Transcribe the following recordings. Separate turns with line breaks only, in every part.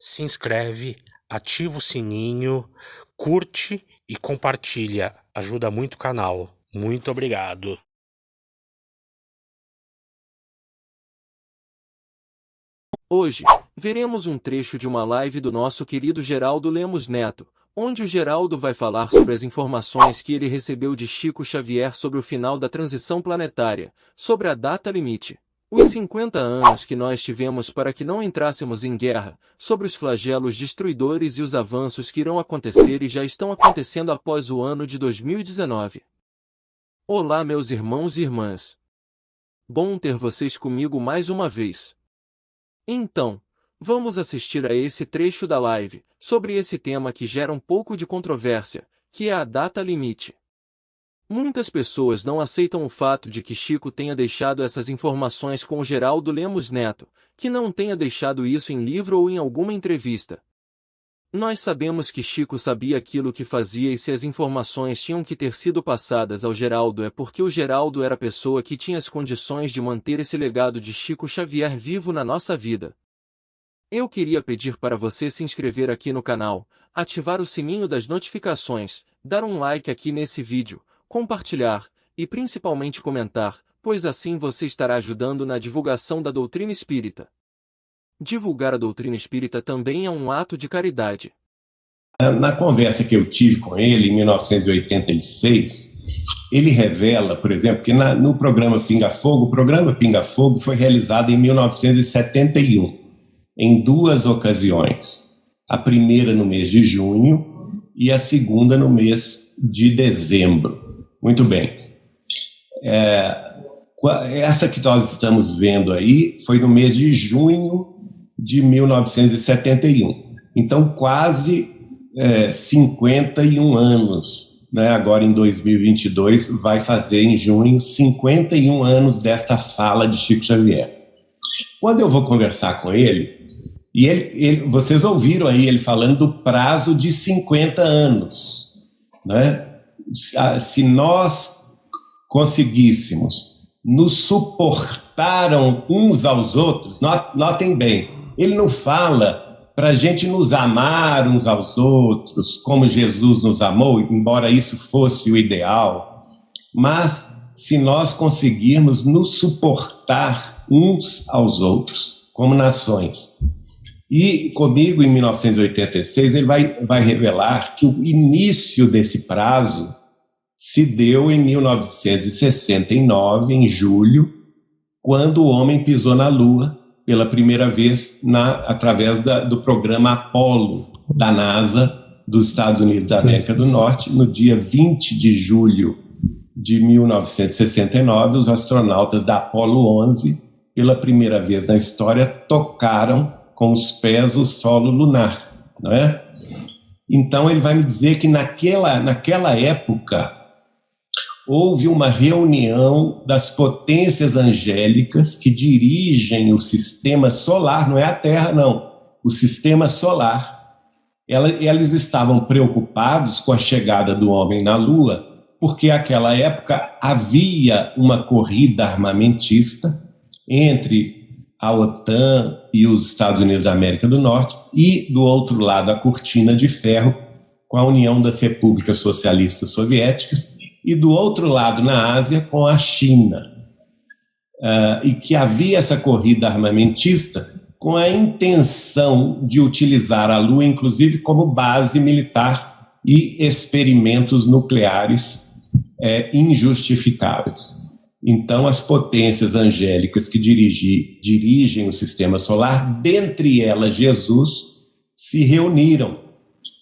se inscreve, ativa o sininho, curte e compartilha. Ajuda muito o canal. Muito obrigado.
Hoje, veremos um trecho de uma live do nosso querido Geraldo Lemos Neto, onde o Geraldo vai falar sobre as informações que ele recebeu de Chico Xavier sobre o final da transição planetária, sobre a data limite, os 50 anos que nós tivemos para que não entrássemos em guerra, sobre os flagelos destruidores e os avanços que irão acontecer e já estão acontecendo após o ano de 2019. Olá, meus irmãos e irmãs. Bom ter vocês comigo mais uma vez. Então, vamos assistir a esse trecho da live, sobre esse tema que gera um pouco de controvérsia, que é a data limite. Muitas pessoas não aceitam o fato de que Chico tenha deixado essas informações com o Geraldo Lemos Neto, que não tenha deixado isso em livro ou em alguma entrevista. Nós sabemos que Chico sabia aquilo que fazia e se as informações tinham que ter sido passadas ao Geraldo é porque o Geraldo era a pessoa que tinha as condições de manter esse legado de Chico Xavier vivo na nossa vida. Eu queria pedir para você se inscrever aqui no canal, ativar o sininho das notificações, dar um like aqui nesse vídeo, compartilhar e principalmente comentar, pois assim você estará ajudando na divulgação da doutrina espírita. Divulgar a doutrina espírita também é um ato de caridade.
Na conversa que eu tive com ele, em 1986, ele revela, por exemplo, que no programa Pinga Fogo, o programa Pinga Fogo foi realizado em 1971, em duas ocasiões. A primeira no mês de junho e a segunda no mês de dezembro. Muito bem. Essa que nós estamos vendo aí foi no mês de junho de 1971. Então, quase 51 anos, né? Agora em 2022, vai fazer em junho 51 anos desta fala de Chico Xavier. Quando eu vou conversar com ele, vocês ouviram aí ele falando do prazo de 50 anos, né? Se nós conseguíssemos nos suportar uns aos outros, notem bem, ele não fala para a gente nos amar uns aos outros, como Jesus nos amou, embora isso fosse o ideal, mas se nós conseguirmos nos suportar uns aos outros, como nações. E comigo, em 1986, ele vai revelar que o início desse prazo se deu em 1969, em julho, quando o homem pisou na Lua pela primeira vez através do programa Apollo da NASA dos Estados Unidos da América do Norte. No dia 20 de julho de 1969, os astronautas da Apollo 11, pela primeira vez na história, tocaram com os pés o solo lunar, não é? Então ele vai me dizer que naquela época houve uma reunião das potências angélicas que dirigem o sistema solar, não é a Terra, não, o sistema solar. Eles estavam preocupados com a chegada do homem na Lua, porque naquela época havia uma corrida armamentista entre a OTAN e os Estados Unidos da América do Norte, e, do outro lado, a cortina de ferro com a União das Repúblicas Socialistas Soviéticas, e do outro lado, na Ásia, com a China. E que havia essa corrida armamentista com a intenção de utilizar a Lua, inclusive, como base militar e experimentos nucleares injustificáveis. Então, as potências angélicas que dirigem o sistema solar, dentre elas Jesus, se reuniram.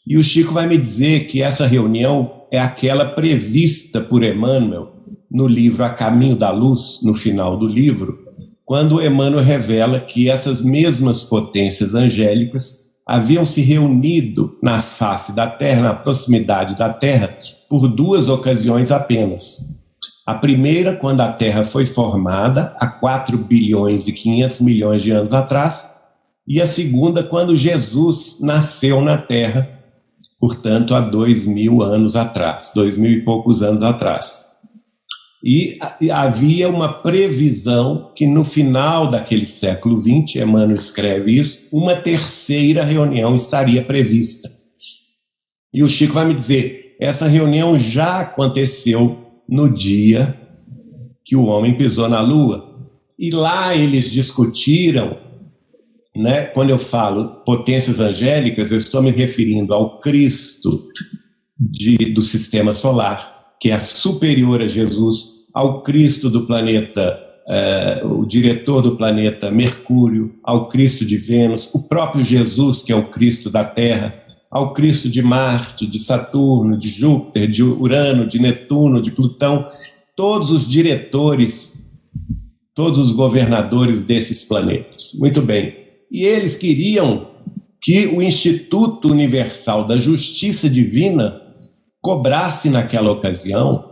E o Chico vai me dizer que essa reunião é aquela prevista por Emmanuel no livro A Caminho da Luz, no final do livro, quando Emmanuel revela que essas mesmas potências angélicas haviam se reunido na face da Terra, na proximidade da Terra, por duas ocasiões apenas. A primeira, quando a Terra foi formada, há 4 bilhões e 500 milhões de anos atrás, e a segunda, quando Jesus nasceu na Terra, portanto, há 2.000 anos atrás, 2.000 e poucos anos atrás. E havia uma previsão que no final daquele século XX, Emmanuel escreve isso, uma terceira reunião estaria prevista. E o Chico vai me dizer, essa reunião já aconteceu no dia que o homem pisou na Lua. E lá eles discutiram, né, quando eu falo potências angélicas, eu estou me referindo ao Cristo do sistema solar, que é superior a Jesus, ao Cristo do planeta, o diretor do planeta Mercúrio, ao Cristo de Vênus, o próprio Jesus, que é o Cristo da Terra, ao Cristo de Marte, de Saturno, de Júpiter, de Urano, de Netuno, de Plutão, todos os diretores, todos os governadores desses planetas. Muito bem. E eles queriam que o Instituto Universal da Justiça Divina cobrasse naquela ocasião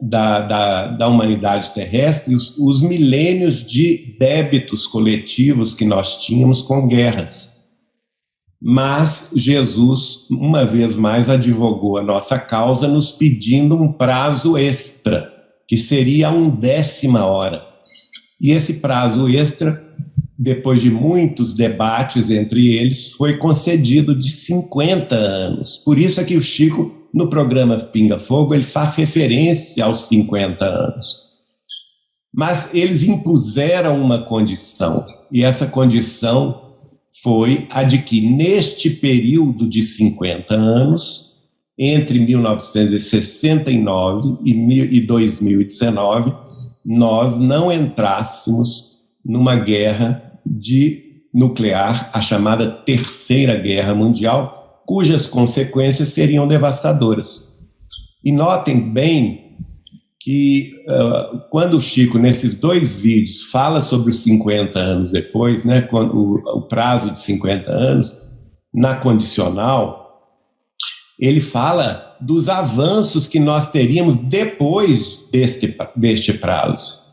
da humanidade terrestre os milênios de débitos coletivos que nós tínhamos com guerras. Mas Jesus, uma vez mais, advogou a nossa causa, nos pedindo um prazo extra, que seria a 1/10 hora. E esse prazo extra, depois de muitos debates entre eles, foi concedido de 50 anos. Por isso é que o Chico, no programa Pinga Fogo, ele faz referência aos 50 anos. Mas eles impuseram uma condição, e essa condição foi a de que, neste período de 50 anos, entre 1969 e 2019, nós não entrássemos numa guerra nuclear, a chamada Terceira Guerra Mundial, cujas consequências seriam devastadoras. E notem bem que quando o Chico, nesses 2 vídeos, fala sobre os 50 anos depois, né, o prazo de 50 anos, na condicional, ele fala dos avanços que nós teríamos depois deste prazo.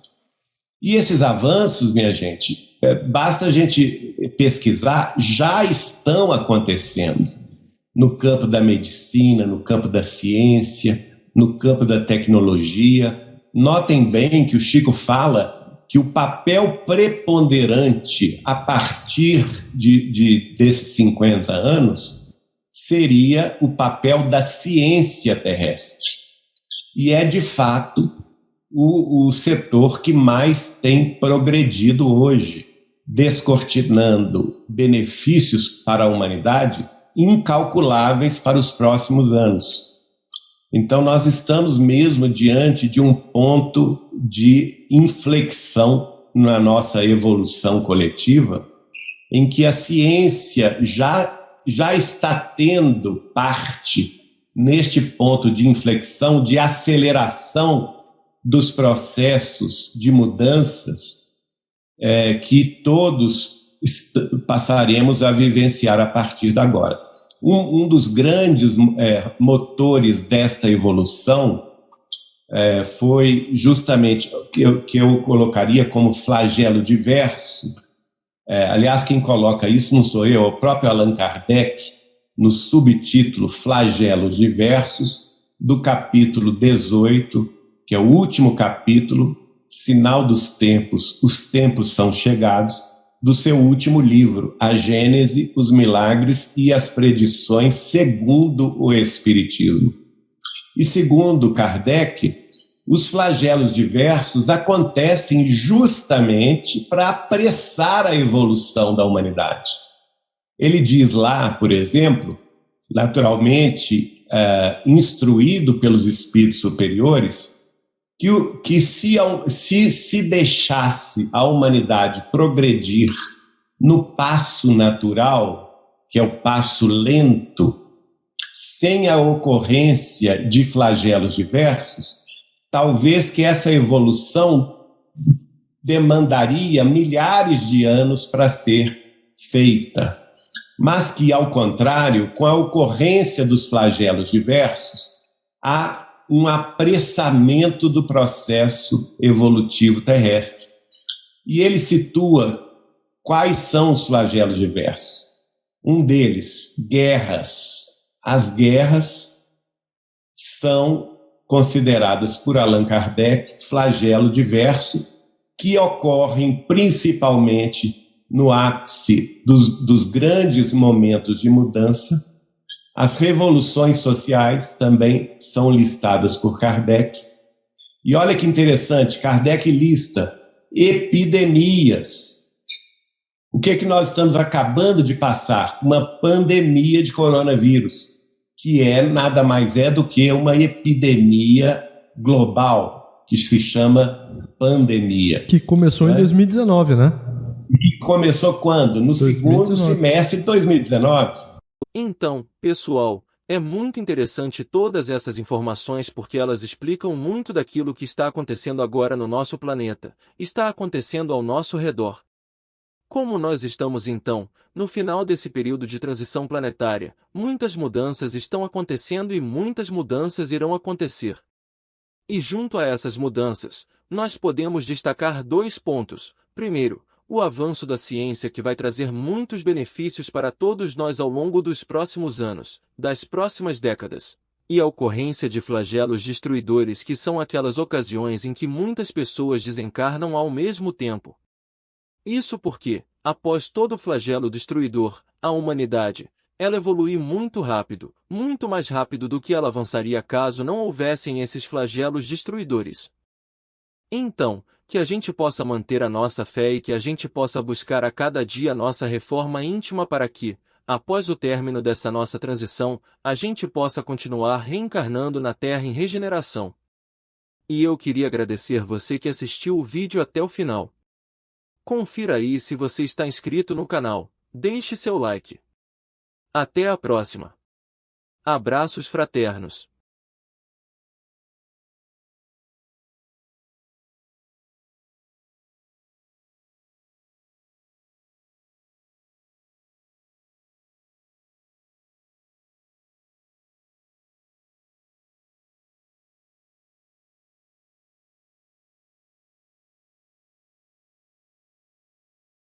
E esses avanços, minha gente, basta a gente pesquisar, já estão acontecendo no campo da medicina, no campo da ciência, no campo da tecnologia. Notem bem que o Chico fala que o papel preponderante a partir desses 50 anos seria o papel da ciência terrestre. E é, de fato, o setor que mais tem progredido hoje, descortinando benefícios para a humanidade incalculáveis para os próximos anos. Então, nós estamos mesmo diante de um ponto de inflexão na nossa evolução coletiva, em que a ciência já está tendo parte neste ponto de inflexão, de aceleração dos processos de mudanças que todos passaremos a vivenciar a partir de agora. Um dos grandes motores desta evolução foi justamente que eu colocaria como flagelo diverso. Aliás, quem coloca isso não sou eu, é o próprio Allan Kardec, no subtítulo Flagelos Diversos, do capítulo 18, que é o último capítulo, Sinal dos Tempos, os Tempos São Chegados, do seu último livro, A Gênese, os Milagres e as Predições segundo o Espiritismo. E segundo Kardec, os flagelos diversos acontecem justamente para apressar a evolução da humanidade. Ele diz lá, por exemplo, naturalmente instruído pelos espíritos superiores, que se deixasse a humanidade progredir no passo natural, que é o passo lento, sem a ocorrência de flagelos diversos, talvez que essa evolução demandaria milhares de anos para ser feita. Mas que, ao contrário, com a ocorrência dos flagelos diversos, há um apressamento do processo evolutivo terrestre. E ele situa quais são os flagelos diversos. Um deles, guerras. As guerras são consideradas por Allan Kardec flagelo diverso, que ocorrem principalmente no ápice dos grandes momentos de mudança. As revoluções sociais também são listadas por Kardec. E olha que interessante, Kardec lista epidemias. O que é que nós estamos acabando de passar? Uma pandemia de coronavírus, que nada mais é do que uma epidemia global, que se chama pandemia.
Que começou em 2019, né?
E começou quando? No
2019.
segundo semestre de 2019.
Então, pessoal, é muito interessante todas essas informações porque elas explicam muito daquilo que está acontecendo agora no nosso planeta, está acontecendo ao nosso redor. Como nós estamos então, no final desse período de transição planetária, muitas mudanças estão acontecendo e muitas mudanças irão acontecer. E junto a essas mudanças, nós podemos destacar 2 pontos. Primeiro, o avanço da ciência que vai trazer muitos benefícios para todos nós ao longo dos próximos anos, das próximas décadas. E a ocorrência de flagelos destruidores que são aquelas ocasiões em que muitas pessoas desencarnam ao mesmo tempo. Isso porque, após todo flagelo destruidor, a humanidade, ela evolui muito rápido, muito mais rápido do que ela avançaria caso não houvessem esses flagelos destruidores. Então, que a gente possa manter a nossa fé e que a gente possa buscar a cada dia a nossa reforma íntima para que, após o término dessa nossa transição, a gente possa continuar reencarnando na Terra em regeneração. E eu queria agradecer você que assistiu o vídeo até o final. Confira aí se você está inscrito no canal, deixe seu like. Até a próxima. Abraços fraternos.